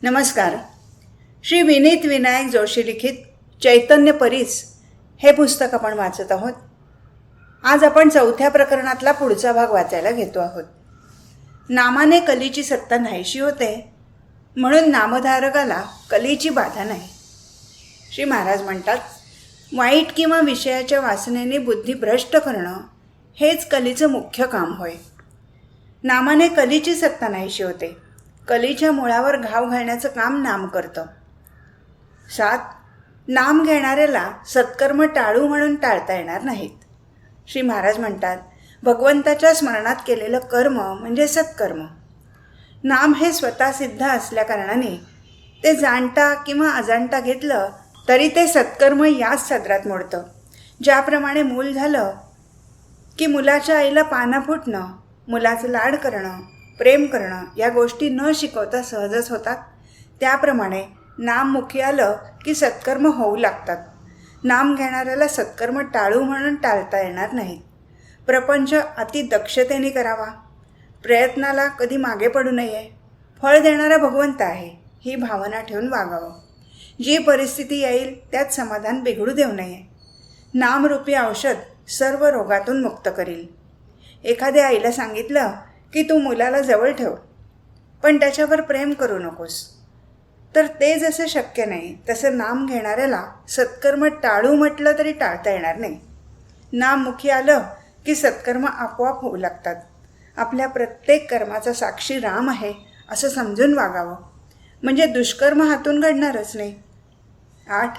नमस्कार. श्री विनीत विनायक जोशी लिखित चैतन्य परीस हे पुस्तक आपण वाचत आहोत. आज आपण 4थ्या प्रकरणातला पुढचा भाग वाचायला घेतो आहोत. नामाने कलीची सत्ता नाहीशी होते, म्हणून नामधारकाला कलीची बाधा नाही. श्री महाराज म्हणतात, वाईट किंवा विषयाच्या वासनेने बुद्धी भ्रष्ट करणं हेच कलीचं मुख्य काम होय. नामाने कलीची सत्ता नाहीशी होते. कलीच्या मुळावर घाव घालण्याचं काम नाम करतं. 7. नाम घेणाऱ्याला सत्कर्म टाळू म्हणून टाळता येणार नाहीत. श्री महाराज म्हणतात, भगवंताच्या स्मरणात केलेलं कर्म म्हणजे सत्कर्म. नाम हे स्वतः सिद्ध असल्याकारणाने ते जाणता किंवा अजाणता घेतलं तरी ते सत्कर्म याच सदरात मोडतं. ज्याप्रमाणे मूल झालं की मुलाच्या आईला पानं फुटणं, मुलाचं लाड करणं, प्रेम करणं या गोष्टी न शिकवता सहजच होतात, त्याप्रमाणे नाम मुखी आलं की सत्कर्म होऊ लागतात. नाम घेणाऱ्याला सत्कर्म टाळू म्हणून टाळता येणार नाहीत. प्रपंच अति दक्षतेने करावा. प्रयत्नाला कधी मागे पडू नये. फळ देणारा भगवंत आहे ही भावना ठेवून वागावं. जी परिस्थिती येईल त्यात समाधान बिघडू देऊ नये. नामरूपी औषध सर्व रोगातून मुक्त करील. एखाद्या आईला सांगितलं की तू मुलाला जवळ ठेव, पण त्याच्यावर प्रेम करू नकोस, तर ते जसं शक्य नाही तसं नाम घेणाऱ्याला सत्कर्म टाळू म्हटलं तरी टाळता येणार नाही. नाम मुखी आलं की सत्कर्म आपोआप होऊ लागतात. आपल्या प्रत्येक कर्माचा साक्षी राम आहे असं समजून वागावं, म्हणजे दुष्कर्म हातून घडणारच नाही. 8.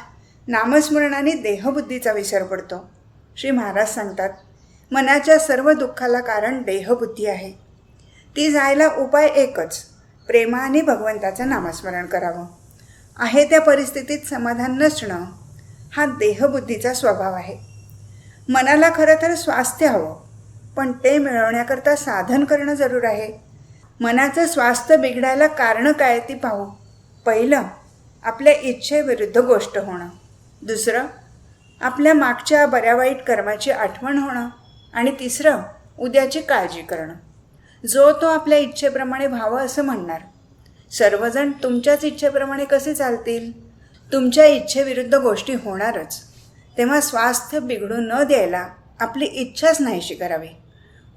नामस्मरणाने देहबुद्धीचा विसर पडतो. श्री महाराज सांगतात, मनाच्या सर्व दुःखाला कारण देहबुद्धी आहे. ती जायला उपाय एकच, प्रेमाने भगवंताचं नामस्मरण करावं. आहे त्या परिस्थितीत समाधान नसणं हा देहबुद्धीचा स्वभाव आहे. मनाला खरं तर स्वास्थ्य हवं, पण ते मिळवण्याकरता साधन करणं जरूर आहे. मनाचं स्वास्थ्य बिघडायला कारणं काय ती पाहू. पहिलं, आपल्या इच्छेविरुद्ध गोष्ट होणं. दुसरं, आपल्या मागच्या बऱ्या वाईट कर्माची आठवण होणं. आणि तिसरं, उद्याची काळजी करणं. जो तो आपल्या इच्छेप्रमाणे व्हावं असं म्हणणार. सर्वजण तुमच्याच इच्छेप्रमाणे कसे चालतील? तुमच्या इच्छेविरुद्ध गोष्टी होणारच. तेव्हा स्वास्थ्य बिघडू न द्यायला आपली इच्छाच नाहीशी करावी.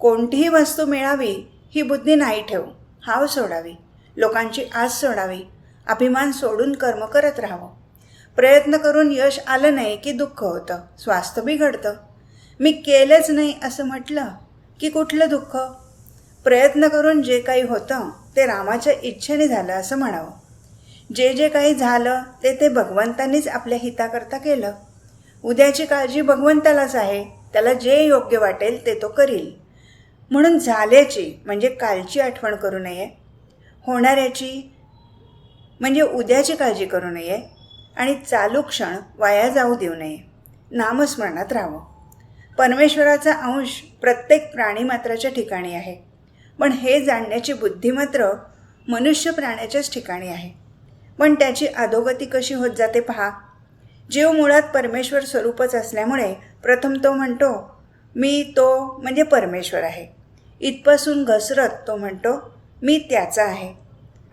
कोणतीही वस्तू मिळावी ही बुद्धी नाही ठेवू. हाव सोडावी, लोकांची आस सोडावी, अभिमान सोडून कर्म करत राहावं. प्रयत्न करून यश आलं नाही की दुःख होतं, स्वास्थ्य बिघडतं. मी केलेच नाही असं म्हटलं की कुठलं दुःख? प्रयत्न करून जे काही होतं ते रामाच्या इच्छेने झालं असं म्हणावं. जे काही झालं ते भगवंतांनीच आपल्या हिताकरता केलं. उद्याची काळजी भगवंतालाच आहे. त्याला जे योग्य वाटेल ते तो करील. म्हणून झाल्याची म्हणजे कालची आठवण करू नये, होणाऱ्याची म्हणजे उद्याची काळजी करू नये, आणि चालू क्षण वाया जाऊ देऊ नये. नामस्मरणात राहावं. परमेश्वराचा अंश प्रत्येक प्राणीमात्राच्या ठिकाणी आहे, पण हे जाणण्याची बुद्धी मात्र मनुष्य प्राण्याच्याच ठिकाणी आहे. पण त्याची अधोगती कशी होत जाते पहा. जीव मुळात परमेश्वर स्वरूपच असल्यामुळे प्रथम तो म्हणतो मी तो म्हणजे परमेश्वर आहे. इथपासून घसरत तो म्हणतो मी त्याचा आहे.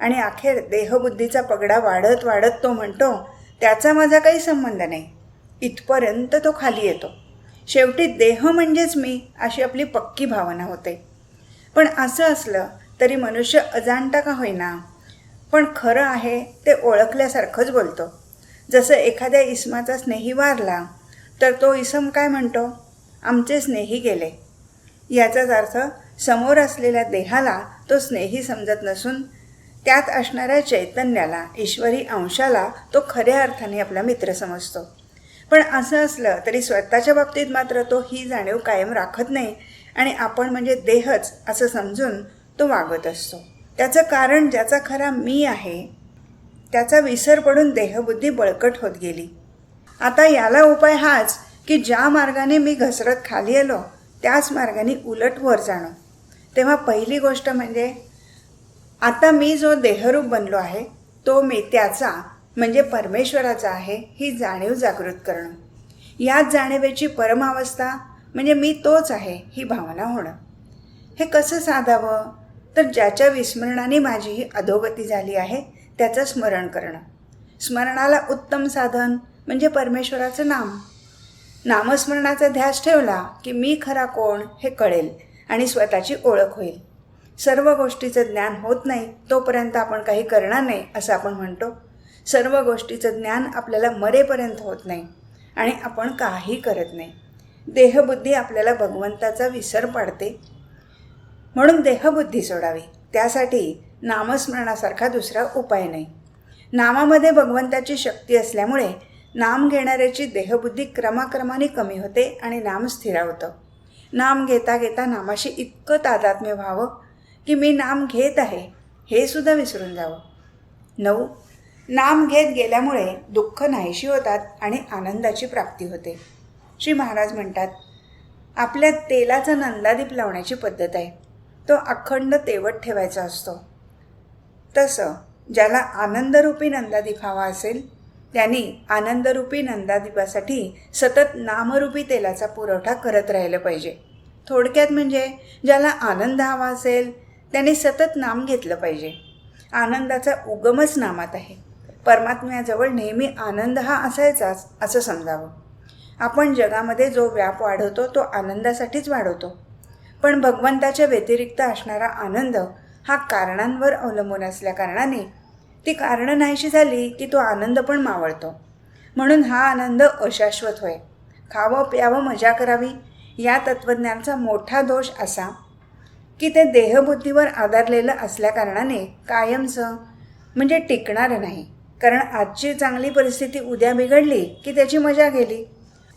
आणि अखेर देहबुद्धीचा पगडा वाढत वाढत तो म्हणतो त्याचा माझा काही संबंध नाही. इथपर्यंत तो खाली येतो. शेवटी देह म्हणजेच मी अशी आपली पक्की भावना होते. पण असं असलं तरी मनुष्य अजाणता का होईना, पण खरं आहे ते ओळखल्यासारखंच बोलतो. जसं एखाद्या इसमाचा स्नेही वारला तर तो इसम काय म्हणतो, आमचे स्नेही गेले. याचाच अर्थ समोर असलेल्या देहाला तो स्नेही समजत नसून त्यात असणाऱ्या चैतन्याला, ईश्वरी अंशाला तो खऱ्या अर्थाने आपला मित्र समजतो. पण असं असलं तरी स्वतःच्या बाबतीत मात्र तो ही जाणीव कायम राखत नाही आणि आपण म्हणजे देहच असं समजून तो वागत असतो. त्याचं कारण ज्याचा खरा मी आहे त्याचा विसर पडून देहबुद्धी बळकट होत गेली. आता याला उपाय हाच की ज्या मार्गाने मी घसरत खाली आलो त्याच मार्गाने उलट वर जाणं. तेव्हा पहिली गोष्ट म्हणजे आता मी जो देहरूप बनलो आहे तो मी त्याचा म्हणजे परमेश्वराचा आहे ही जाणीव जागृत करणं. याच जाणीवेची परमावस्था म्हणजे मी तोच आहे ही भावना होणं. हे कसं साधावं? तर ज्याच्या विस्मरणाने माझी ही अधोगती झाली आहे त्याचं स्मरण करणं. स्मरणाला उत्तम साधन म्हणजे परमेश्वराचं नाम. नामस्मरणाचा ध्यास ठेवला की मी खरा कोण हे कळेल आणि स्वतःची ओळख होईल. सर्व गोष्टीचं ज्ञान होत नाही तोपर्यंत आपण काही करणार नाही असं आपण म्हणतो. सर्व गोष्टीचं ज्ञान आपल्याला मरेपर्यंत होत नाही आणि आपण काही करत नाही. देहबुद्धी आपल्याला भगवंताचा विसर पाडते. म्हणून देहबुद्धी सोडावी. त्यासाठी नामस्मरणासारखा दुसरा उपाय नाही. नामामध्ये भगवंताची शक्ती असल्यामुळे नाम घेणाऱ्याची देहबुद्धी क्रमाक्रमाने कमी होते आणि नाम स्थिरावतं. नाम घेता घेता नामाशी इतकं तादात्म्य व्हावं की मी नाम घेत आहे हे सुद्धा विसरून जावं. 9. नाम घेत गेल्यामुळे दुःख नाहीशी होतात आणि आनंदाची प्राप्ती होते. श्री महाराज म्हणतात, आपल्या तेलाचा नंदादीप लावण्याची पद्धत आहे. तो अखंड तेवत ठेवायचा असतो. तसं ज्याला आनंदरूपी नंदादीप हवा असेल त्यांनी आनंदरूपी नंदादीपासाठी सतत नामरूपी तेलाचा पुरवठा करत राहिलं पाहिजे. थोडक्यात म्हणजे ज्याला आनंद हवा असेल त्यांनी सतत नाम घेतलं पाहिजे. आनंदाचा उगमच नामात आहे. परमात्म्याजवळ नेहमी आनंद हा असायचाच असं समजावं. आपण जगामध्ये जो व्याप वाढवतो तो आनंदासाठीच वाढवतो. पण भगवंताच्या व्यतिरिक्त असणारा आनंद हा कारणांवर अवलंबून असल्याकारणाने ती कारणं नाहीशी झाली की तो आनंद पण मावळतो. म्हणून हा आनंद अशाश्वत होय. खावं प्यावं मजा करावी या तत्त्वज्ञानाचा मोठा दोष असा की ते देहबुद्धीवर आधारलेलं असल्याकारणाने कायमचं म्हणजे टिकणारं नाही. कारण आजची चांगली परिस्थिती उद्या बिघडली की त्याची मजा गेली.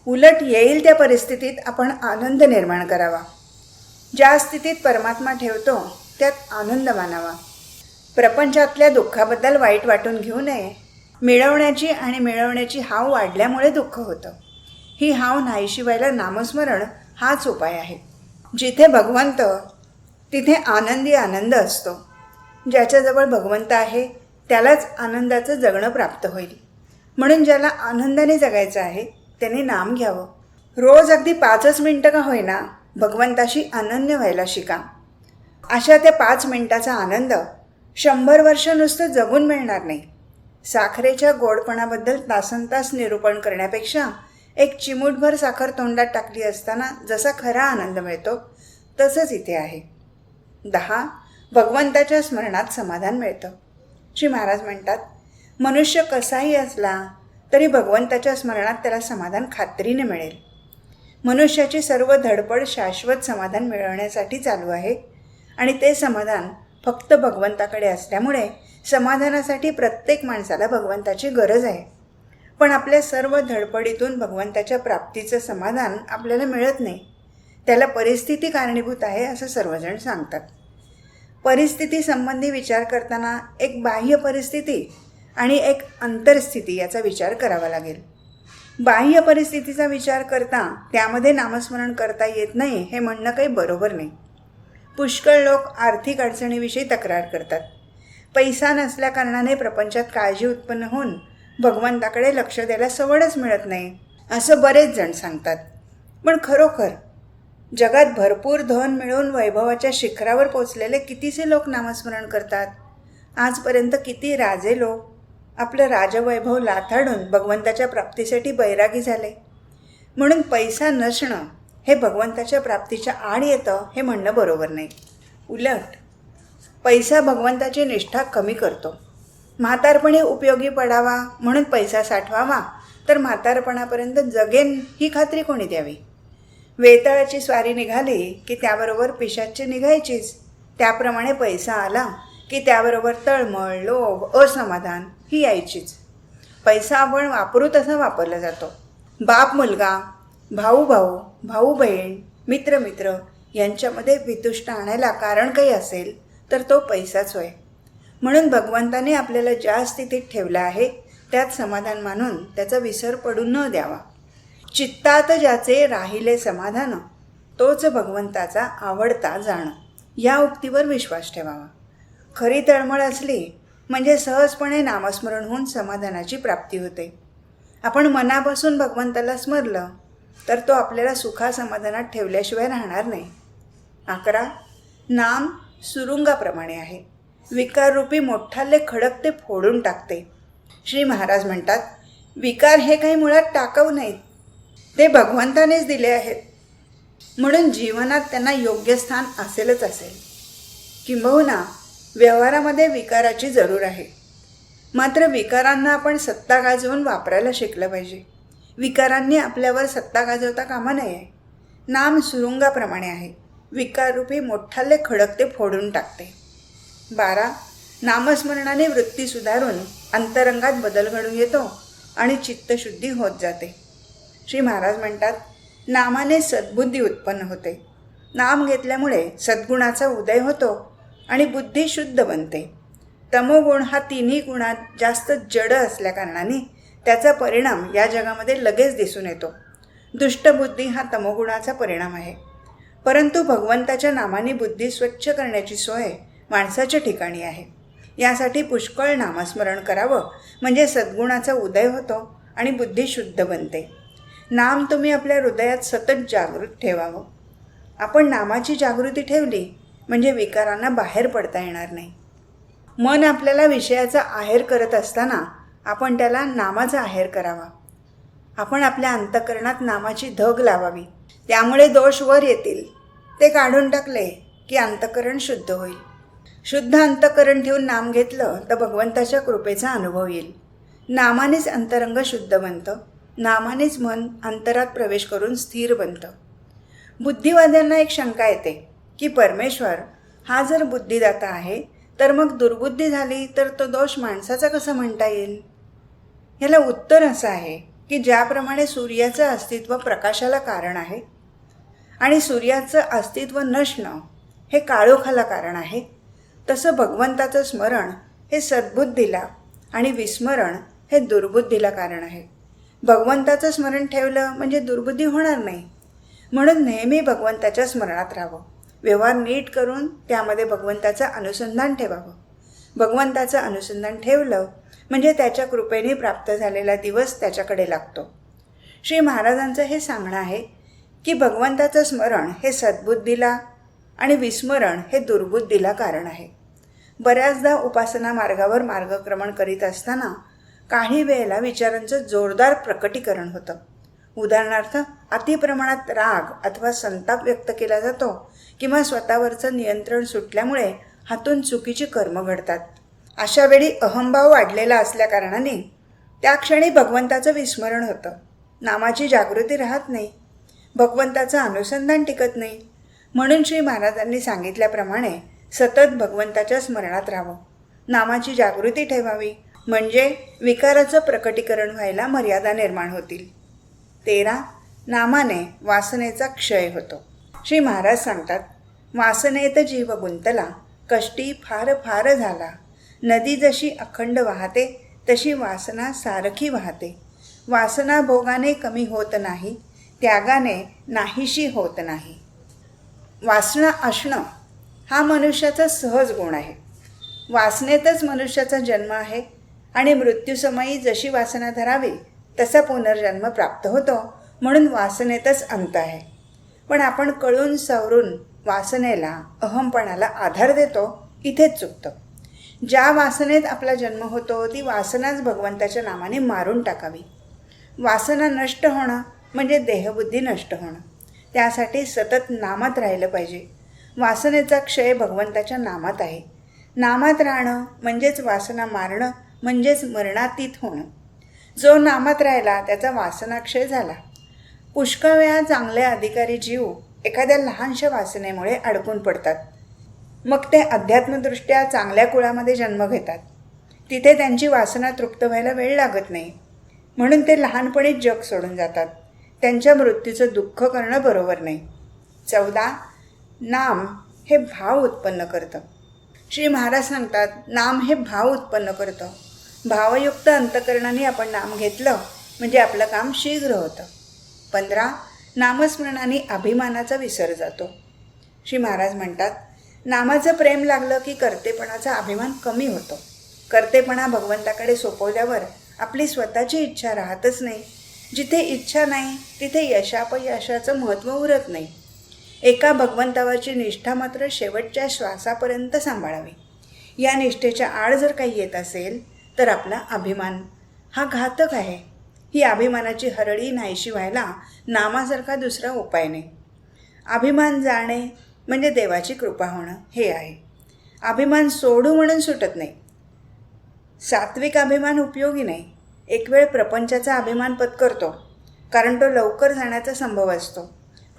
उलट येईल त्या परिस्थितीत आपण आनंद निर्माण करावा. ज्या स्थितीत परमात्मा ठेवतो त्यात आनंद मानावा. प्रपंचातल्या दुःखाबद्दल वाईट वाटून घेऊ नये. मिळवण्याची आणि मिळवण्याची हाव वाढल्यामुळे दुःख होतं. ही हाव नाहीशी व्हायला नामस्मरण हाच उपाय आहे. जिथे भगवंत तिथे आनंदी आनंद असतो. ज्याच्याजवळ भगवंत आहे त्यालाच आनंदाचं जगणं प्राप्त होईल. म्हणून ज्याला आनंदाने जगायचं आहे त्याने नाम घ्यावं. रोज अगदी 5 मिनिटं का होईना भगवंताशी अनन्य व्हायला शिका. अशा त्या 5 मिनिटाचा आनंद 100 वर्ष नुसतं जगून मिळणार नाही. साखरेच्या गोडपणाबद्दल तासनतास निरूपण करण्यापेक्षा एक चिमूटभर साखर तोंडात टाकली असताना जसा खरा आनंद मिळतो तसंच इथे आहे. 10. भगवंताच्या स्मरणात समाधान मिळतं. श्री महाराज म्हणतात, मनुष्य कसाही असला तरी भगवंताच्या स्मरणात त्याला समाधान खात्रीने मिळेल. मनुष्याची सर्व धडपड शाश्वत समाधान मिळवण्यासाठी चालू आहे आणि ते समाधान फक्त भगवंताकडे असल्यामुळे समाधानासाठी प्रत्येक माणसाला भगवंताची गरज आहे. पण आपल्या सर्व धडपडीतून भगवंताच्या प्राप्तीचं समाधान आपल्याला मिळत नाही. त्याला परिस्थिती कारणीभूत आहे असं सर्वजण सांगतात. परिस्थिती संबंधी विचार करताना एक बाह्य परिस्थिती आणि एक अंतरस्थिती याचा विचार करावा लागेल. बाह्य परिस्थितीचा विचार करता त्यामध्ये नामस्मरण करता येत नाही हे म्हणणं काही बरोबर नाही. पुष्कळ लोक आर्थिक अडचणीविषयी तक्रार करतात. पैसा नसल्याकारणाने प्रपंचात काळजी उत्पन्न होऊन भगवंताकडे लक्ष द्यायला सवडच मिळत नाही असं बरेच जण सांगतात. पण खरोखर जगात भरपूर धन मिळवून वैभवाच्या शिखरावर पोचलेले कितीसे लोक नामस्मरण करतात. आजपर्यंत किती राजे लोक आपलं राजवैभव लाथाडून भगवंताच्या प्राप्तीसाठी बैरागी झाले. म्हणून पैसा नसणं हे भगवंताच्या प्राप्तीच्या आड येतं हे म्हणणं बरोबर नाही. उलट पैसा भगवंताची निष्ठा कमी करतो. म्हातारपणी उपयोगी पडावा म्हणून पैसा साठवावा तर म्हातारपणापर्यंत जगेन ही खात्री कोणी द्यावी. वेताळाची स्वारी निघाली की त्याबरोबर पिशाच्ची निघायचीच. त्याप्रमाणे पैसा आला की त्याबरोबर तळमळ, लोभ, असमाधान ही यायचीच. पैसा आपण वापरू तसा वापरला जातो. बाप मुलगा, भाऊ भाऊ, भाऊ बहीण, मित्र मित्र यांच्यामध्ये वितुष्ट आणायला कारण काही असेल तर तो पैसाच होय. म्हणून भगवंताने आपल्याला ज्या स्थितीत ठेवलं आहे त्यात समाधान मानून त्याचा विसर पडू न द्यावा. चित्तात ज्याचे राहिले समाधान तोच भगवंताचा आवडता जाण या उक्तीवर विश्वास ठेवावा. खरी तळमळ असली म्हणजे सहजपणे नामस्मरण होऊन समाधानाची प्राप्ती होते. आपण मनापासून भगवंताला स्मरलं तर तो आपल्याला सुखासमाधानात ठेवल्याशिवाय राहणार नाही. 11. नाम सुरुंगाप्रमाणे आहे. विकाररूपी मोठाले खडक ते फोडून टाकते. श्री महाराज म्हणतात, विकार हे काही मुळात टाकाऊ नाहीत, ते भगवंतानेच दिले आहेत. म्हणून जीवनात त्यांना योग्य स्थान असेलच असेल. किंबहुना व्यवहारामध्ये विकाराची जरूर आहे. मात्र विकारांना आपण सत्ता गाजवून वापरायला शिकलं पाहिजे. विकारांनी आपल्यावर सत्ता गाजवता कामा नये. नाम सुरुंगाप्रमाणे आहे. विकाररूपी मोठाले खडक ते फोडून टाकते. 12. नामस्मरणाने वृत्ती सुधारून अंतरंगात बदल घडून येतो आणि चित्तशुद्धी होत जाते. श्री महाराज म्हणतात, नामाने सद्बुद्धी उत्पन्न होते. नाम घेतल्यामुळे सद्गुणाचा उदय होतो आणि बुद्धी शुद्ध बनते. तमोगुण हा तिन्ही गुणात जास्त जड असल्याकारणाने त्याचा परिणाम या जगामध्ये लगेच दिसून येतो. दुष्टबुद्धी हा तमोगुणाचा परिणाम आहे. परंतु भगवंताच्या नामाने बुद्धी स्वच्छ करण्याची सोय माणसाच्या ठिकाणी आहे. यासाठी पुष्कळ नामस्मरण करावं, म्हणजे सद्गुणाचा उदय होतो आणि बुद्धी शुद्ध बनते. नाम तुम्ही आपल्या हृदयात सतत जागृत ठेवावं. आपण नामाची जागृती ठेवली म्हणजे विकारांना बाहेर पडता येणार नाही. मन आपल्याला विषयाचा आहेर करत असताना आपण त्याला नामाचा आहेर करावा. आपण आपल्या अंतःकरणात नामाची धग लावावी. त्यामुळे दोष वर येतील. ते काढून टाकले की अंतःकरण शुद्ध होईल. शुद्ध अंतःकरण ठेवून नाम घेतलं तर भगवंताच्या कृपेचा अनुभव येईल. नामानेच अंतरंग शुद्ध बनतं. नामानेच मन अंतरात प्रवेश करून स्थिर बनतं. बुद्धिवाद्यांना एक शंका येते की परमेश्वर हा जर बुद्धिदाता आहे तर मग दुर्बुद्धी झाली तर तो दोष माणसाचा कसा म्हणता येईल? ह्याला उत्तर असं आहे की ज्याप्रमाणे सूर्याचं अस्तित्व प्रकाशाला कारण आहे आणि सूर्याचं अस्तित्व नसणं हे काळोखाला कारण आहे, तसं भगवंताचं स्मरण हे सद्बुद्धीला आणि विस्मरण हे दुर्बुद्धीला कारण आहे. भगवंताचं स्मरण ठेवलं म्हणजे दुर्बुद्धी होणार नाही. म्हणून नेहमी भगवंताच्या स्मरणात राहावं. व्यवहार नीट करून त्यामध्ये भगवंताचं अनुसंधान ठेवावं. भगवंताचं अनुसंधान ठेवलं म्हणजे त्याच्या कृपेने प्राप्त झालेला दिवस त्याच्याकडे लागतो. श्री महाराजांचं हे सांगणं आहे की भगवंताचं स्मरण हे सद्बुद्धीला आणि विस्मरण हे दुर्बुद्धीला कारण आहे. बऱ्याचदा उपासना मार्गावर मार्गक्रमण करीत असताना काही वेळेला विचारांचं जोरदार प्रकटीकरण होतं. उदाहरणार्थ, अतिप्रमाणात राग अथवा संताप व्यक्त केला जातो किंवा स्वतःवरचं नियंत्रण सुटल्यामुळे हातून चुकीची कर्म घडतात. अशा वेळी अहंभाव वाढलेला असल्याकारणाने त्या क्षणी भगवंताचं विस्मरण होतं. नामाची जागृती राहत नाही. भगवंताचं अनुसंधान टिकत नाही. म्हणून श्री महाराजांनी सांगितल्याप्रमाणे सतत भगवंताच्या स्मरणात राहावं. नामाची जागृती ठेवावी म्हणजे विकाराचं प्रकटीकरण व्हायला मर्यादा निर्माण होतील. 13. नामाने वासनेचा क्षय होतो. श्री महाराज सांगतात, वासनेत जीव गुंतला, कष्टी फार फार झाला. नदी जशी अखंड वाहते तशी वासना सारखी वाहते. वासना भोगाने कमी होत नाही, त्यागाने नाहीशी होत नाही. वासना असणं हा मनुष्याचा सहज गुण आहे. वासनेतच मनुष्याचा जन्म आहे आणि मृत्यूसमयी जशी वासना धरावी तसा पुनर्जन्म प्राप्त होतो. म्हणून वासनेतच अंत आहे. पण आपण कळून सवरून वासनेला, अहंपणाला आधार देतो, इथेच चुकतं. ज्या वासनेत आपला जन्म होतो ती वासनाच भगवंताच्या नामाने मारून टाकावी. वासना नष्ट होणं म्हणजे देहबुद्धी नष्ट होणं. त्यासाठी सतत नामात राहिलं पाहिजे. वासनेचा क्षय भगवंताच्या नामात आहे. नामात राहणं म्हणजेच वासना मारणं, म्हणजेच मरणातीत होणं. जो नामात राहिला त्याचा वासनाक्षय झाला. पुष्कळ वेळा चांगले अधिकारी जीव एखाद्या लहानशा वासनेमुळे अडकून पडतात. मग ते अध्यात्मदृष्ट्या चांगल्या कुळामध्ये जन्म घेतात. तिथे त्यांची वासना तृप्त व्हायला वेळ लागत नाही. म्हणून ते लहानपणीच जग सोडून जातात. त्यांच्या मृत्यूचं दुःख करणं बरोबर नाही. 14. नाम हे भाव उत्पन्न करतं. श्री महाराज सांगतात, नाम हे भाव उत्पन्न करतं. भावयुक्त अंतकरणाने आपण नाम घेतलं म्हणजे आपलं काम शीघ्र होतं. 15. नामस्मरणाने अभिमानाचा विसर जातो. श्री महाराज म्हणतात, नामाचं प्रेम लागलं की कर्तेपणाचा अभिमान कमी होतो. कर्तेपणा भगवंताकडे सोपवल्यावर आपली स्वतःची इच्छा राहतच नाही. जिथे इच्छा नाही तिथे यशापयशाचं महत्त्व उरत नाही. एका भगवंतावरची निष्ठा मात्र शेवटच्या श्वासापर्यंत सांभाळावी. या निष्ठेच्या आड जर काही येत असेल तर आपला अभिमान हा घातक आहे. ही अभिमानाची हरळी नाहीशी व्हायला नामासारखा दुसरा उपाय नाही. अभिमान जाणे म्हणजे देवाची कृपा होणं हे आहे. अभिमान सोडू म्हणून सुटत नाही. सात्विक अभिमान उपयोगी नाही. एक वेळ प्रपंचाचा अभिमान पत्करतो, कारण तो लवकर जाण्याचा संभव असतो.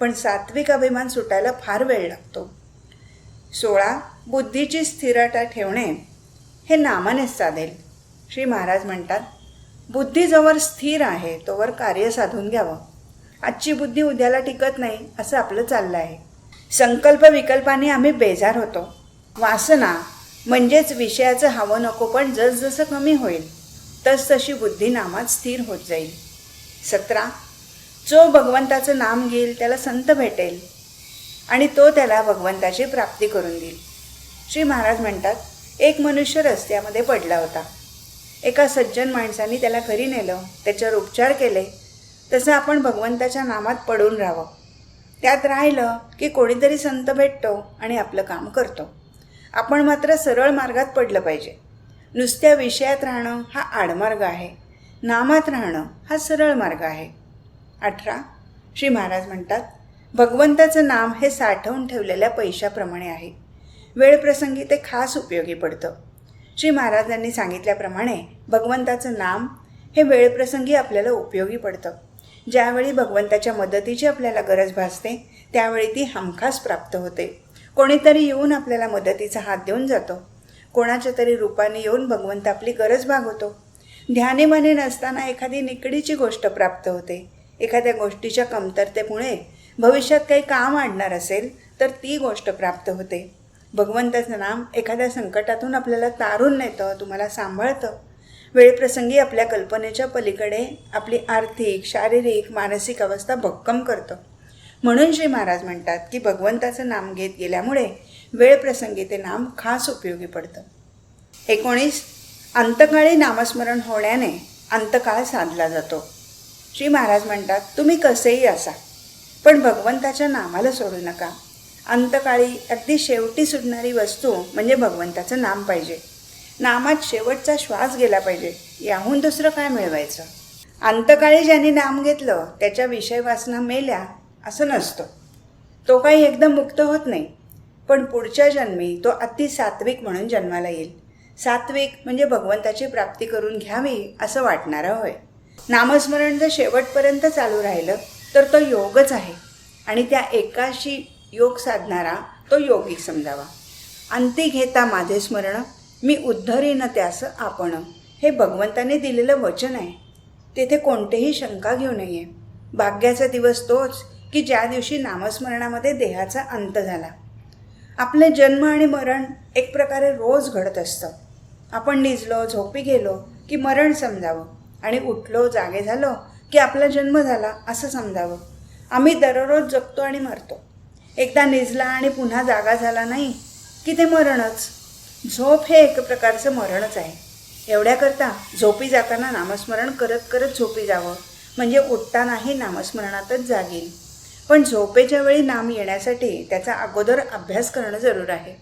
पण सात्विक अभिमान सुटायला फार वेळ लागतो. 16 बुद्धीची स्थिरता ठेवणे हे नामानेच साधेल. श्री महाराज म्हणतात, बुद्धी जोवर स्थिर आहे तोवर कार्य साधून घ्यावं. आजची बुद्धी उद्याला टिकत नाही असं आपलं चाललं आहे. संकल्प विकल्पाने आम्ही बेजार होतो. वासना म्हणजेच विषयाचं हवं नको पण जसजसं कमी होईल तसतशी बुद्धी नामात स्थिर होत जाईल. 17 जो भगवंताचं नाम घेईल त्याला संत भेटेल आणि तो त्याला भगवंताची प्राप्ती करून देईल. श्री महाराज म्हणतात, एक मनुष्य रस्त्यामध्ये पडला होता. एका सज्जन माणसाने त्याला घरी नेलं, त्याच्यावर उपचार केले. तसं आपण भगवंताच्या नामात पडून राहावं. त्यात राहिलं की कोणीतरी संत भेटतो आणि आपलं काम करतो. आपण मात्र सरळ मार्गात पडलं पाहिजे. नुसत्या विषयात राहणं हा आडमार्ग आहे. नामात राहणं हा सरळ मार्ग आहे. 18 श्री महाराज म्हणतात, भगवंताचं नाम हे साठवून ठेवलेल्या पैशाप्रमाणे आहे. वेळप्रसंगी ते खास उपयोगी पडतं. श्री महाराजांनी सांगितल्याप्रमाणे भगवंताचं नाम हे वेळप्रसंगी आपल्याला उपयोगी पडतं. ज्यावेळी भगवंताच्या मदतीची आपल्याला गरज भासते त्यावेळी ती हमखास प्राप्त होते. कोणीतरी येऊन आपल्याला मदतीचा हात देऊन जातो. कोणाच्या तरी रूपाने येऊन भगवंत आपली गरज भागवतो. ध्यानीमनी नसताना एखादी निकडीची गोष्ट प्राप्त होते. एखाद्या गोष्टीच्या कमतरतेमुळे भविष्यात काही काम आणणार असेल तर ती गोष्ट प्राप्त होते. भगवंताचं नाम एखाद्या संकटातून आपल्याला तारून नेतं, तुम्हाला सांभाळतं. वेळप्रसंगी आपल्या कल्पनेच्या पलीकडे आपली आर्थिक, शारीरिक, मानसिक अवस्था भक्कम करतं. म्हणून श्री महाराज म्हणतात की भगवंताचं नाम घेत गेल्यामुळे वेळप्रसंगी ते नाम खास उपयोगी पडतं. 19 अंतकाळी नामस्मरण होण्याने अंतकाळ साधला जातो. श्री महाराज म्हणतात, तुम्ही कसेही असा पण भगवंताच्या नामाला सोडू नका. अंतकाळी अगदी शेवटी सुटणारी वस्तू म्हणजे भगवंताचं नाम पाहिजे. नामात शेवटचा श्वास गेला पाहिजे. याहून दुसरं काय मिळवायचं. अंतकाळी ज्यांनी नाम घेतलं त्याच्या विषय वासना मेल्या असं नसतं. तो काही एकदम मुक्त होत नाही, पण पुढच्या जन्मी तो अति सात्विक म्हणून जन्माला येईल. सात्विक म्हणजे भगवंताची प्राप्ती करून घ्यावी असं वाटणारं होय. नामस्मरण जर शेवटपर्यंत चालू राहिलं तर तो योगच आहे आणि त्या एकाशी योग साधणारा तो योगिक समजावा. अंती घेता माझे स्मरण मी उद्धरीन त्यास आपण, हे भगवंताने दिलेलं वचन आहे. तेथे कोणतेही शंका घेऊ नये. भाग्याचा दिवस तोच की ज्या दिवशी नामस्मरणामध्ये देहाचा अंत झाला. आपले जन्म आणि मरण एक प्रकारे रोज घडत असतं. आपण निजलो, झोपी गेलो की मरण समजावं आणि उठलो, जागे झालो की आपला जन्म झाला असं समजावं. आम्ही दररोज जगतो आणि मरतो. एकदा निजला आणि पुन्हा जागा झाला नाही की ते मरणच. झोप हे एक प्रकारचं मरणच आहे. एवढ्याकरता झोपी जाताना नामस्मरण करत करत झोपी जावं, म्हणजे उठतानाही नामस्मरणातच जागेल. पण झोपेच्या वेळी नाम येण्यासाठी त्याचा अगोदर अभ्यास करणं जरूर आहे.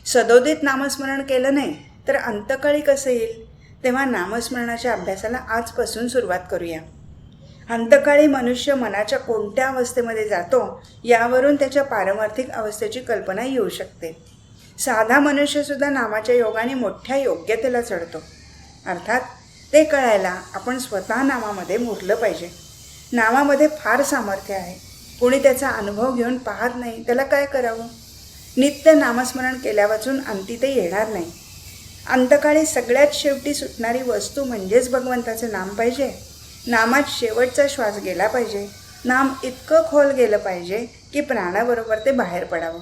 सदोदित नामस्मरण केलं नाही तर अंतकाळी कसं येईल. तेव्हा नामस्मरणाच्या अभ्यासाला आजपासून सुरुवात करूया. अंतकाळी मनुष्य मनाच्या कोणत्या अवस्थेमध्ये जातो यावरून त्याच्या पारमार्थिक अवस्थेची कल्पना येऊ शकते. साधा मनुष्यसुद्धा नामाच्या योगाने मोठ्या योग्यतेला चढतो. अर्थात ते कळायला आपण स्वतः नामामध्ये मुरलं पाहिजे. नामामध्ये फार सामर्थ्य आहे. कोणी त्याचा अनुभव घेऊन पाहत नाही त्याला काय करावं. नित्य नामस्मरण केल्यावाचून अंती ते येणार नाही. अंतकाळी सगळ्यात शेवटी सुटणारी वस्तू म्हणजेच भगवंताचं नाम पाहिजे. नामात शेवटचा श्वास गेला पाहिजे. नाम इतकं खोल गेलं पाहिजे की प्राणाबरोबर ते बाहेर पडावं.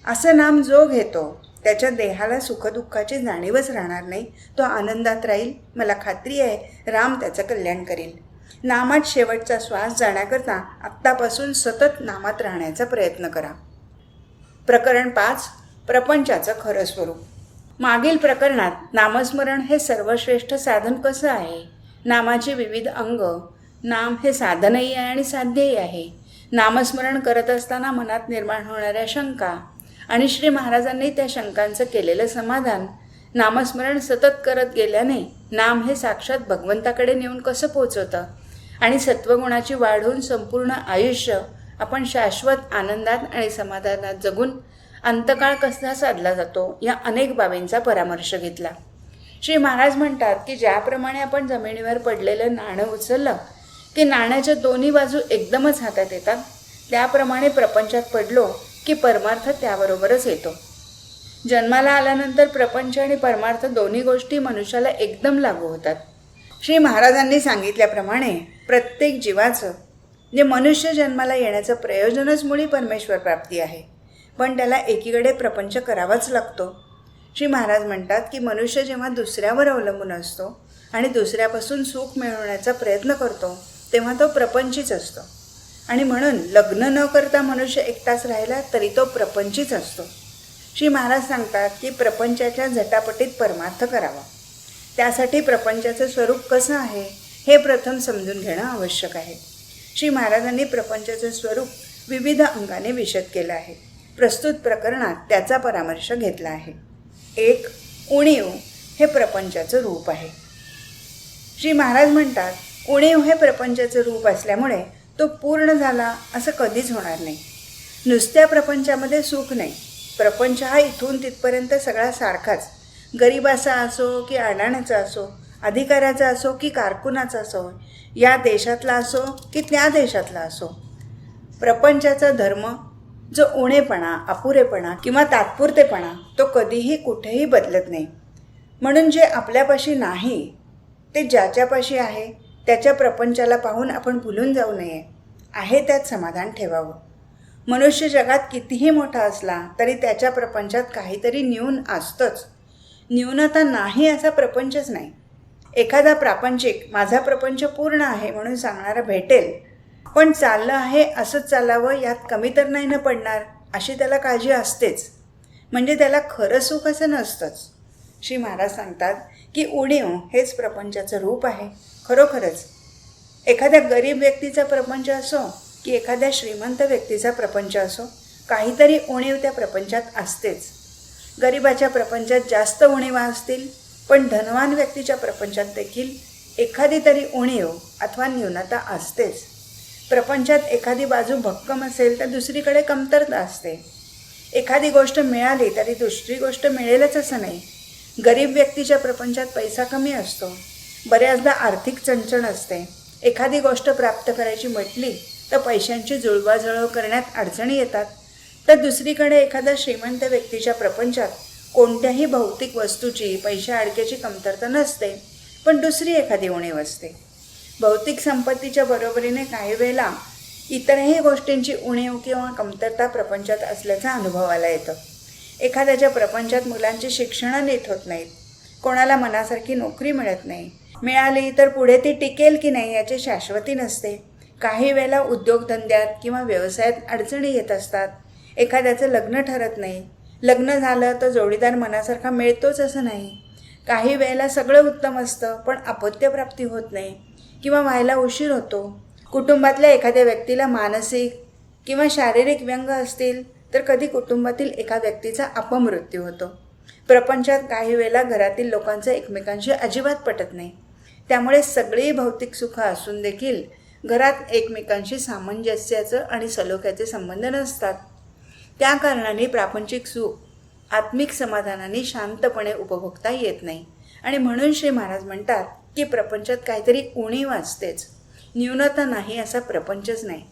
असं नाम जो घेतो त्याच्या देहाला सुखदुःखाची जाणीवच राहणार नाही. तो आनंदात राहील. मला खात्री आहे राम त्याचं कल्याण करेल. नामात शेवटचा श्वास जाण्याकरता आत्तापासून सतत नामात राहण्याचा प्रयत्न करा. प्रकरण 5 प्रपंचाचं खरं स्वरूप. मागील प्रकरणात नामस्मरण हे सर्वश्रेष्ठ साधन कसं आहे, नामाचे विविध अंग, नाम हे साधनही आहे आणि साध्यही आहे, नामस्मरण करत असताना मनात निर्माण होणाऱ्या शंका आणि श्री महाराजांनी त्या शंकांचं केलेलं समाधान नामस्मरण सतत करत गेल्याने नाम हे साक्षात भगवंताकडे नेऊन कसं पोचवतं आणि सत्वगुणाची वाढ होऊन संपूर्ण आयुष्य आपण शाश्वत आनंदात आणि समाधानात जगून अंतकाळ कसा साधला जातो या अनेक बाबींचा परामर्श घेतला. श्री महाराज म्हणतात की ज्याप्रमाणे आपण जमिनीवर पडलेलं नाणं उचललं की नाण्याच्या दोन्ही बाजू एकदमच हातात येतात, त्याप्रमाणे प्रपंचात पडलो की परमार्थ त्याबरोबरच येतो. जन्माला आल्यानंतर प्रपंच आणि परमार्थ दोन्ही गोष्टी मनुष्याला एकदम लागू होतात. श्री महाराजांनी सांगितल्याप्रमाणे प्रत्येक जीवाचं जे मनुष्य जन्माला येण्याचं प्रयोजनच मुळी परमेश्वर प्राप्ती आहे, पण त्याला एकीकडे प्रपंच करावाच लागतो. श्री महाराज म्हणतात की मनुष्य जेव्हा दुसऱ्यावर अवलंबून असतो आणि दुसऱ्यापासून सुख मिळवण्याचा प्रयत्न करतो तेव्हा तो प्रपंचीच असतो. आणि म्हणून लग्न न करता मनुष्य एकटाच राहिला तरी तो प्रपंचीच असतो. श्री महाराज सांगतात की प्रपंचाच्या झटापटीत परमार्थ करावा. त्यासाठी प्रपंचाचं स्वरूप कसं आहे हे प्रथम समजून घेणं आवश्यक आहे. श्री महाराजांनी प्रपंचाचं स्वरूप विविध अंगाने विशद केलं आहे. प्रस्तुत प्रकरणात त्याचा परामर्श घेतला आहे. 1. उणीव हे प्रपंचाचं रूप आहे. श्री महाराज म्हणतात, उणीव हे प्रपंचाचं रूप असल्यामुळे तो पूर्ण झाला असं कधीच होणार नाही. नुसत्या प्रपंचामध्ये सुख नाही. प्रपंच हा इथून तिथपर्यंत सगळा सारखाच, गरिबाचा असो की अडाण्याचा असो, अधिकाऱ्याचा असो की कारकुनाचा असो, या देशातला असो की त्या देशातला असो. प्रपंचाचा धर्म जो उणेपणा, अपुरेपणा किंवा तात्पुरतेपणा तो कधीही कुठेही बदलत नाही. म्हणून जे आपल्यापाशी नाही ते ज्याच्यापाशी आहे त्याच्या प्रपंचाला पाहून आपण भुलून जाऊ नये. आहे त्यात समाधान ठेवावं. मनुष्य जगात कितीही मोठा असला तरी त्याच्या प्रपंचात काहीतरी न्यून असतंच. न्यूनता नाही असा प्रपंचच नाही. एखादा प्रापंचिक माझा प्रपंच पूर्ण आहे म्हणून सांगणारा भेटेल, पण चाललं आहे असंच चालावं यात कमी तर नाही न पडणार अशी त्याला काळजी असतेच. म्हणजे त्याला खरं सुख असं नसतंच. श्री महाराज सांगतात की उणीव हेच प्रपंचाचं रूप आहे. खरोखरच एखाद्या गरीब व्यक्तीचा प्रपंच असो की एखाद्या श्रीमंत व्यक्तीचा प्रपंच असो, काहीतरी उणीव त्या प्रपंचात असतेच. गरिबाच्या प्रपंचात जास्त उणीवा असतील, पण धनवान व्यक्तीच्या प्रपंचात देखील एखादी तरी उणीव अथवा न्यूनता असतेच. प्रपंचात एखादी बाजू भक्कम असेल तर दुसरीकडे कमतरता असते. एखादी गोष्ट मिळाली तरी दुसरी गोष्ट मिळेलच असं नाही. गरीब व्यक्तीच्या प्रपंचात पैसा कमी असतो. बऱ्याचदा आर्थिक चणचण असते. एखादी गोष्ट प्राप्त करायची म्हटली तर पैशांची जुळवाजुळव करण्यात अडचणी येतात. तर दुसरीकडे एखाद्या श्रीमंत व्यक्तीच्या प्रपंचात कोणत्याही भौतिक वस्तूची, पैशा अडक्याची कमतरता नसते, पण दुसरी एखादी उणीव असते. भौतिक संपत्तीच्या बरोबरीने काही वेळेला इतरही गोष्टींची उणीव किंवा कमतरता प्रपंचात असल्याचा अनुभवाला येतं. एखाद्याच्या प्रपंचात मुलांची शिक्षणं नीट होत नाहीत, कोणाला मनासारखी नोकरी मिळत नाही, मिळाली तर पुढे ती टिकेल की नाही याची शाश्वती नसते. काही वेळेला उद्योगधंद्यात किंवा व्यवसायात अडचणी येत असतात. एखाद्याचं लग्न ठरत नाही, लग्न झालं तर जोडीदार मनासारखा मिळतोच असं नाही. काही वेळेला सगळं उत्तम असतं पण अपत्यप्राप्ती होत नाही किंवा व्हायला उशीर होतो. कुटुंबातल्या एखाद्या व्यक्तीला मानसिक किंवा शारीरिक व्यंग असतील तर कधी कुटुंबातील एका व्यक्तीचा अपमृत्यू होतो. प्रपंचात काही वेळेला घरातील लोकांचं एकमेकांशी अजिबात पटत नाही. त्यामुळे सगळी भौतिक सुखं असून देखील घरात एकमेकांशी सामंजस्याचं आणि सलोख्याचे संबंध नसतात. त्या कारणाने प्रापंचिक सुख आत्मिक समाधानाने शांतपणे उपभोगता येत नाही. आणि म्हणून श्री महाराज म्हणतात की प्रपंचात काहीतरी उणीव असतेच. न्यूनता नाही असा प्रपंचच नाही.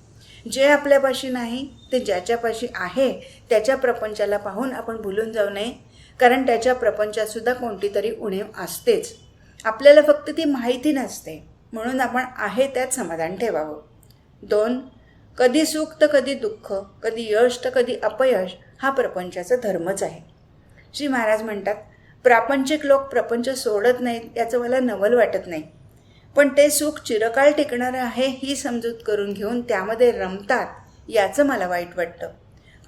जे आपल्यापाशी नाही ते ज्याच्यापाशी आहे त्याच्या प्रपंचाला पाहून आपण भुलून जाऊ नये, कारण त्याच्या प्रपंचातसुद्धा कोणती तरी उणीव असतेच. आपल्याला फक्त ती माहिती नसते. म्हणून आपण आहे त्यात समाधान ठेवावं. 2. कधी सुख तर कधी दुःख, कधी यश तर कधी अपयश हा प्रपंचाचा धर्मच आहे. श्री महाराज म्हणतात, प्रापंचिक लोक प्रपंच सोडत नाहीत याचं मला नवल वाटत नाही, पण ते सुख चिरकाळ टिकणारं आहे ही समजूत करून घेऊन त्यामध्ये रमतात याचं मला वाईट वाटतं.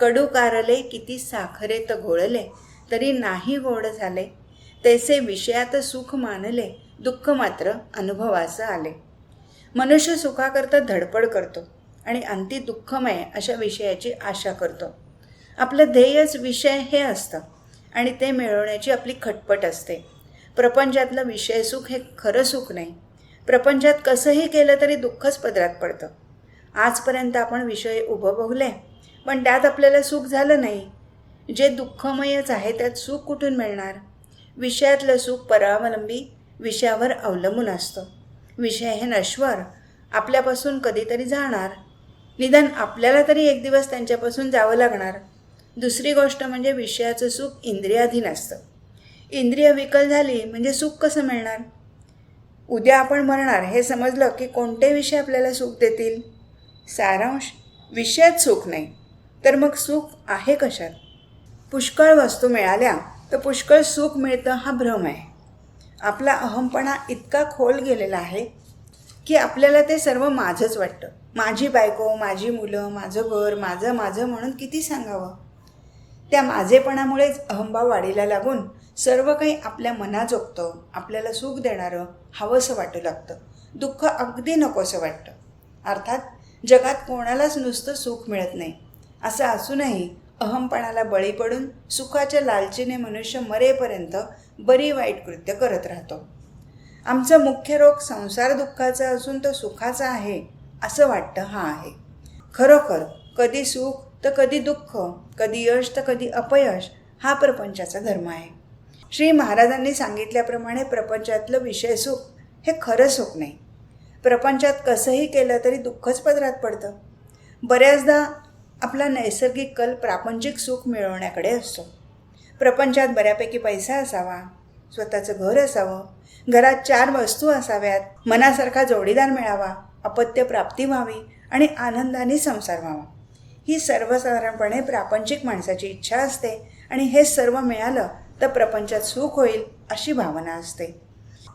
कडू कारले किती साखरेत घोळले, तरी नाही गोड झाले, तैसे विषयात सुख मानले, दुःख मात्र अनुभवास आले. मनुष्य सुखाकरता धडपड करतो आणि अंती दुःखमय अशा विषयाची आशा करतो. आपलं ध्येयच विषय हे असतं आणि ते मिळवण्याची आपली खटपट असते. प्रपंचातलं विषय सुख हे खरं सुख नाही. प्रपंचात कसंही केलं तरी दुःखच पदरात पडतं. आजपर्यंत आपण विषय उपभोगले, पण त्यात आपल्याला सुख झालं नाही. जे दुःखमयच आहे त्यात सुख कुठून मिळणार? विषयातलं सुख परावलंबी विषयावर अवलंबून असतं. विषय हे नश्वर, आपल्यापासून कधीतरी जाणार. निदान आपल्याला तरी एक दिवस त्यांच्यापासून जावं लागणार. दुसरी गोष्ट म्हणजे विषयाचं सुख इंद्रियाधीन असतं. इंद्रिय विकल झाली म्हणजे सुख कसं मिळणार? उद्या आपण मरणार हे समजलं की कोणते विषय आपल्याला सुख देतील? सारांश, विषयात सुख नाही तर मग सुख आहे कशात? पुष्कळ वस्तू मिळाल्या तर पुष्कळ सुख मिळतं हा भ्रम आहे. आपला अहमपणा इतका खोल गेलेला आहे की आपल्याला ते सर्व माझंच वाटतं. माझी बायको, माझी मुलं, माझं घर, माझं माझं म्हणून किती सांगावं? त्या माझेपणामुळेच अहंभाव वाढीला लागून सर्व काही आपल्या मनाजोगतं, आपल्याला सुख देणारं हवंसं वाटू लागतं. दुःख अगदी नकोसं वाटतं. अर्थात जगात कोणालाच नुसतं सुख मिळत नाही. असं असूनही अहंपणाला बळी पडून सुखाच्या लालचीने मनुष्य मरेपर्यंत बरी वाईट कृत्य करत राहतो. आमचा मुख्य रोग संसार दुःखाचा असून तो सुखाचा आहे असं वाटतं हा आहे. खरोखर कधी सुख तर कधी दुःख, कधी यश तर कधी अपयश हा प्रपंचाचा धर्म आहे. श्री महाराजांनी सांगितल्याप्रमाणे प्रपंचातलं विषय सुख हे खरं सुख नाही. प्रपंचात कसंही केलं तरी दुःखच पदरात पडतं. बऱ्याचदा आपला नैसर्गिक कल प्रापंचिक सुख मिळवण्याकडे असतो. प्रपंचात बऱ्यापैकी पैसा असावा, स्वतःचं घर असावं, घरात 4 वस्तू असाव्यात, मनासारखा जोडीदार मिळावा, अपत्य प्राप्ती व्हावी आणि आनंदाने संसार व्हावा. ही सर्वसाधारणपणे प्रापंचिक माणसाची इच्छा असते आणि हे सर्व मिळालं तर प्रपंचात सुख होईल अशी भावना असते.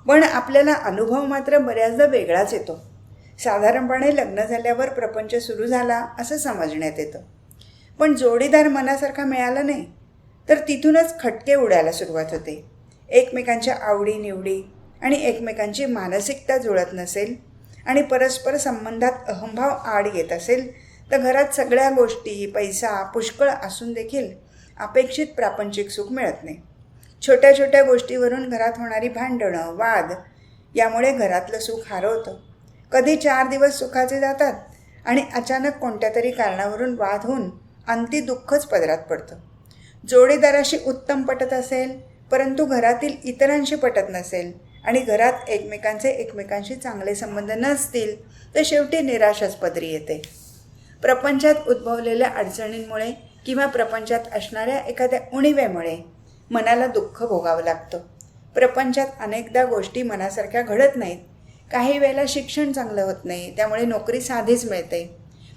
पण आपल्याला अनुभव मात्र बऱ्याचदा वेगळाच येतो. साधारणपणे लग्न झाल्यावर प्रपंच सुरू झाला असं समजण्यात येतं. पण जोडीदार मनासारखा मिळाला नाही तर तिथूनच खटके उडायला सुरुवात होते. एकमेकांच्या आवडीनिवडी आणि एकमेकांची मानसिकता जुळत नसेल आणि परस्पर संबंधात अहंभाव आड येत असेल तर घरात सगळ्या गोष्टी, पैसा पुष्कळ असून देखील अपेक्षित प्रापंचिक सुख मिळत नाही. छोट्या छोट्या गोष्टीवरून घरात होणारी भांडणं, वाद यामुळे घरातलं सुख हरवतं. कधी 4 दिवस सुखाचे जातात आणि अचानक कोणत्या तरी कारणावरून वाद होऊन अंती दुःखच पदरात पडतं. जोडीदाराशी उत्तम पटत असेल परंतु घरातील इतरांशी पटत नसेल आणि घरात एकमेकांशी चांगले संबंध नसतील तर शेवटी निराशाच पदरी येते. प्रपंचात उद्भवलेल्या अडचणींमुळे किंवा प्रपंचात असणाऱ्या एखाद्या उणिवेमुळे मनाला दुःख भोगावं लागतं. प्रपंचात अनेकदा गोष्टी मनासारख्या घडत नाहीत. काही वेळेला शिक्षण चांगलं होत नाही, त्यामुळे नोकरी साधीच मिळते.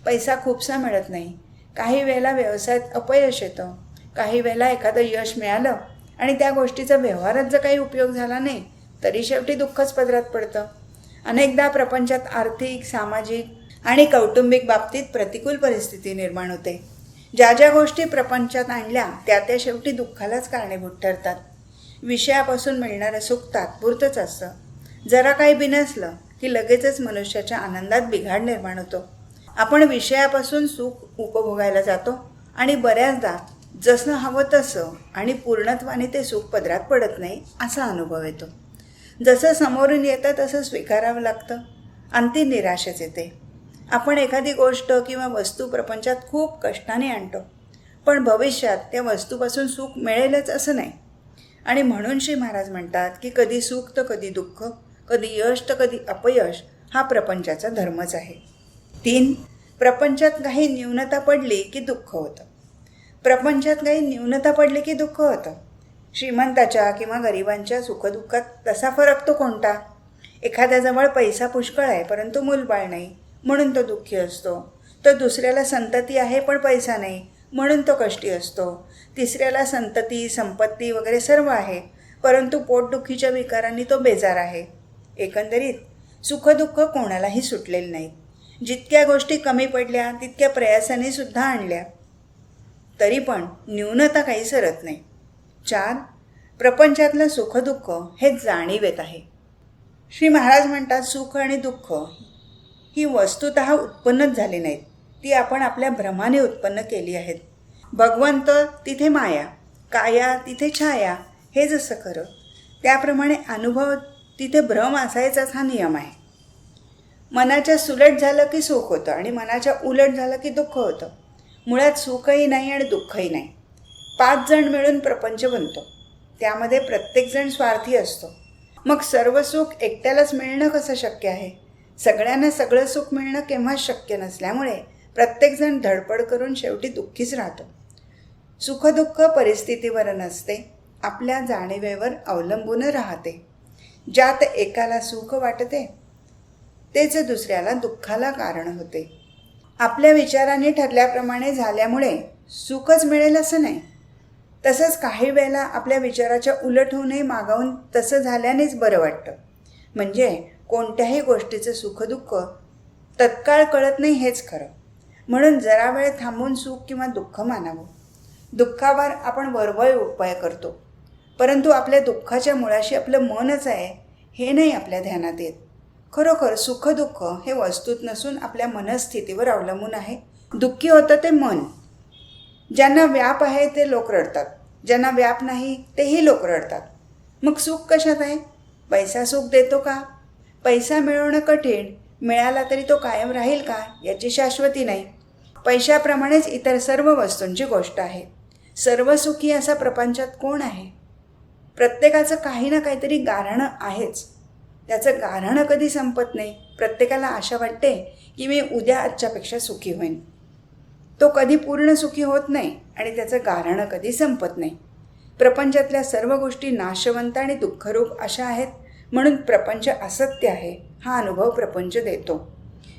पैसा खूपसा मिळत नाही. काही वेळेला व्यवसायात अपयश येतं. काही वेळेला एखादं यश मिळालं आणि त्या गोष्टीचा व्यवहारात जर काही उपयोग झाला नाही तरी शेवटी दुःखच पदरात पडतं. अनेकदा प्रपंचात आर्थिक, सामाजिक आणि कौटुंबिक बाबतीत प्रतिकूल परिस्थिती निर्माण होते. ज्या ज्या गोष्टी प्रपंचात आणल्या त्या शेवटी दुःखालाच कारणीभूत ठरतात. विषयापासून मिळणारं सुख तात्पुरतंच असतं. जरा काही बिनसलं की लगेचच मनुष्याच्या आनंदात बिघाड निर्माण होतो. आपण विषयापासून सुख उपभोगायला जातो आणि बऱ्याचदा जसं हवं तसं आणि पूर्णत्वाने ते सुख पदरात पडत नाही असा अनुभव येतो. जसं समोरून येतं तसं स्वीकारावं लागतं. अंती निराशच येते. आपण एखादी गोष्ट किंवा वस्तू प्रपंचात खूप कष्टाने आणतो, पण भविष्यात त्या वस्तूपासून सुख मिळेलच असं नाही. आणि म्हणून श्री महाराज म्हणतात की कधी सुख तर कधी दुःख, कधी यश तर कधी अपयश हा प्रपंचाचा धर्मच आहे. 3. प्रपंचात काही न्यूनता पडली की दुःख होतं. प्रपंचात काही न्यूनता पडली की दुःख होतं. श्रीमंताच्या किंवा गरिबांच्या सुखदुःखात तसा फरक तो कोणता? एखाद्याजवळ पैसा पुष्कळ आहे परंतु मूलबाळ नाही म्हणून तो दुःखी असतो. तर दुसऱ्याला संतती आहे पण पैसा नाही म्हणून तो कष्टी असतो. तिसऱ्याला संतती, संपत्ती वगैरे सर्व आहे परंतु पोटदुखीच्या विकारांनी तो बेजार आहे. एकंदरीत सुखदुःख कोणालाही सुटलेले नाहीत. जितक्या गोष्टी कमी पडल्या तितक्या प्रयासाने सुद्धा आणल्या तरी पण न्यूनता काही सरत नाही. 4. प्रपंचातलं सुखदुःख हे जाणीवेत आहे. श्री महाराज म्हणतात सुख आणि दुःख ही वस्तुतः उत्पन्नच झाली नाहीत, ती आपण आपल्या भ्रमाने उत्पन्न केली आहेत. भगवंत तिथे माया, काया तिथे छाया, हे जसं खरं त्याप्रमाणे अनुभव तिथे भ्रम असायचाच हा नियम आहे. मनाच्या सुलट झालं की सुख होतं आणि मनाच्या उलट झालं की दुःख होतं. मुळात सुखही नाही आणि दुःखही नाही. 5 जण मिळून प्रपंच बनतो. त्यामध्ये प्रत्येकजण स्वार्थी असतो. मग सर्व सुख एकट्यालाच मिळणं कसं शक्य आहे? सगळ्यांना सगळं सुख मिळणं केव्हाच शक्य नसल्यामुळे प्रत्येकजण धडपड करून शेवटी दुःखीच राहतो. सुखदुःख परिस्थितीवर नसते, आपल्या जाणीवेवर अवलंबून राहते. ज्यात एकाला सुख वाटते तेच दुसऱ्याला दुःखाला कारण होते. आपल्या विचाराने ठरल्याप्रमाणे झाल्यामुळे सुखच मिळेल असं नाही. तसंच काही वेळेला आपल्या विचाराच्या उलट होऊनही मागावून तसं झाल्यानेच बरं वाटतं. म्हणजे कोणत्याही गोष्टीचं सुखदुःख तत्काळ कळत नाही हेच खरं. म्हणून जरा वेळ थांबून सुख किंवा दुःख मानावं. दुःखावर आपण वरवळ उपाय करतो, परंतु आपल्या दुःखाच्या मुळाशी आपलं मनच आहे हे नाही आपल्या ध्यानात येत. खरोखर सुखदुःख हे वस्तूत नसून आपल्या मनस्थितीवर अवलंबून आहे. दुःखी होतं ते मन. ज्यांना व्याप आहे ते लोक रडतात, ज्यांना व्याप नाही तेही लोक रडतात. मग सुख कशात आहे? पैसा सुख देतो का? पैसा मिळवणं कठीण, मिळाला तरी तो कायम राहील का याची शाश्वती नाही. पैशाप्रमाणेच इतर सर्व वस्तूंची गोष्ट आहे. सर्व सुखी असा प्रपंचात कोण आहे? प्रत्येकाचं काही ना काहीतरी गाऱ्हाणं आहेच. त्याचं गाऱ्हाणं कधी संपत नाही. प्रत्येकाला आशा वाटते की मी उद्या आजच्यापेक्षा सुखी होईन. तो कधी पूर्ण सुखी होत नाही आणि त्याचं गाऱ्हाणं कधी संपत नाही. प्रपंचातल्या सर्व गोष्टी नाशवंत आणि दुःखरूप अशा आहेत. म्हणून प्रपंच असत्य आहे हा अनुभव प्रपंच देतो.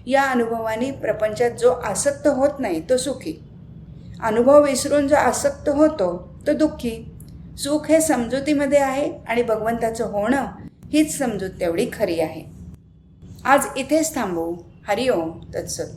या अनुभवाने प्रपंचात जो आसक्त होत नाही तो सुखी, अनुभव विसरून जो आसक्त होतो तो दुःखी. सुख हे समजुतीमध्ये आहे आणि भगवंताचं होणं हीच समजूत तेवढी खरी आहे. आज इथेच थांबू. हरिओम तत्सत.